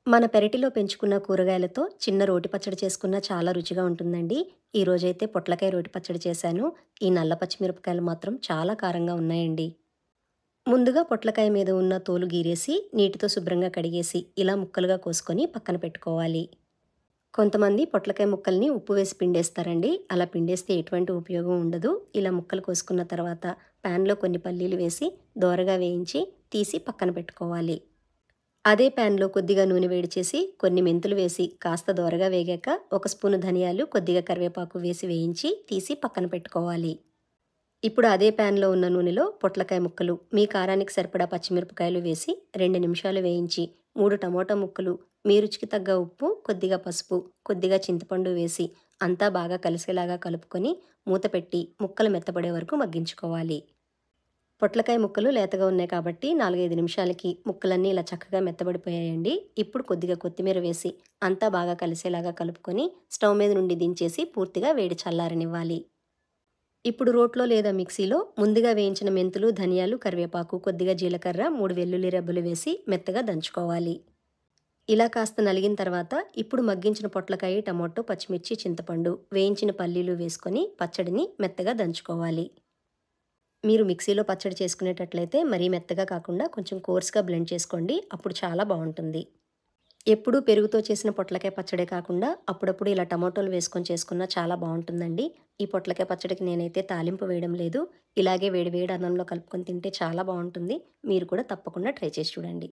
మన పెరటిలో పెంచుకున్న కూరగాయలతో చిన్న రోటి పచ్చడి చేసుకున్న చాలా రుచిగా ఉంటుందండి. ఈరోజైతే పొట్లకాయ రోటి పచ్చడి చేశాను. ఈ నల్ల పచ్చిమిరపకాయలు మాత్రం చాలా కారంగా ఉన్నాయండి. ముందుగా పొట్లకాయ మీద ఉన్న తోలు గీరేసి నీటితో శుభ్రంగా కడిగేసి ఇలా ముక్కలుగా కోసుకొని పక్కన పెట్టుకోవాలి. కొంతమంది పొట్లకాయ ముక్కల్ని ఉప్పు వేసి పిండేస్తారండి. అలా పిండేస్తే ఎటువంటి ఉపయోగం ఉండదు. ఇలా ముక్కలు కోసుకున్న తర్వాత ప్యాన్లో కొన్ని పల్లీలు వేసి దోరగా వేయించి తీసి పక్కన పెట్టుకోవాలి. అదే ప్యాన్లో కొద్దిగా నూనె వేడి చేసి కొన్ని మెంతులు వేసి కాస్త దోరగా వేగాక ఒక స్పూను ధనియాలు కొద్దిగా కరివేపాకు వేసి వేయించి తీసి పక్కన పెట్టుకోవాలి. ఇప్పుడు అదే ప్యాన్లో ఉన్న నూనెలో పొట్లకాయ ముక్కలు మీ కారానికి సరిపడా పచ్చిమిరపకాయలు వేసి 2 నిమిషాలు వేయించి 3 టమోటా ముక్కలు మీ రుచికి తగ్గ ఉప్పు కొద్దిగా పసుపు కొద్దిగా చింతపండు వేసి అంతా బాగా కలిసేలాగా కలుపుకొని మూత పెట్టి ముక్కలు మెత్తబడే వరకు మగ్గించుకోవాలి. పొట్లకాయ ముక్కలు లేతగా ఉన్నాయి కాబట్టి 4-5 నిమిషాలకి ముక్కలన్నీ ఇలా చక్కగా మెత్తబడిపోయాయండి. ఇప్పుడు కొద్దిగా కొత్తిమీర వేసి అంతా బాగా కలిసేలాగా కలుపుకొని స్టవ్ మీద నుండి దించేసి పూర్తిగా వేడి చల్లారనివ్వాలి. ఇప్పుడు రోట్లో లేదా మిక్సీలో ముందుగా వేయించిన మెంతులు, ధనియాలు, కరివేపాకు, కొద్దిగా జీలకర్ర, 3 వెల్లుల్లి రెబ్బలు వేసి మెత్తగా దంచుకోవాలి. ఇలా కాస్త నలిగిన తర్వాత ఇప్పుడు మగ్గించిన పొట్లకాయ, టమోటో, పచ్చిమిర్చి, చింతపండు, వేయించిన పల్లీలు వేసుకొని పచ్చడిని మెత్తగా దంచుకోవాలి. మీరు మిక్సీలో పచ్చడి చేసుకునేటట్లయితే మరీ మెత్తగా కాకుండా కొంచెం కోర్స్‌గా బ్లెండ్ చేసుకోండి. అప్పుడు చాలా బావుంటుంది. ఎప్పుడూ పెరుగుతో చేసిన పొట్లకాయ పచ్చడే కాకుండా అప్పుడప్పుడు ఇలా టమాటోలు వేసుకొని చేసుకున్నా చాలా బావుంటుందండి. ఈ పొట్లకాయ పచ్చడికి నేనైతే తాలింపు వేయడం లేదు. ఇలాగే వేడి వేడి అన్నంలో కలుపుకొని తింటే చాలా బావుంటుంది. మీరు కూడా తప్పకుండా ట్రై చేసి చూడండి.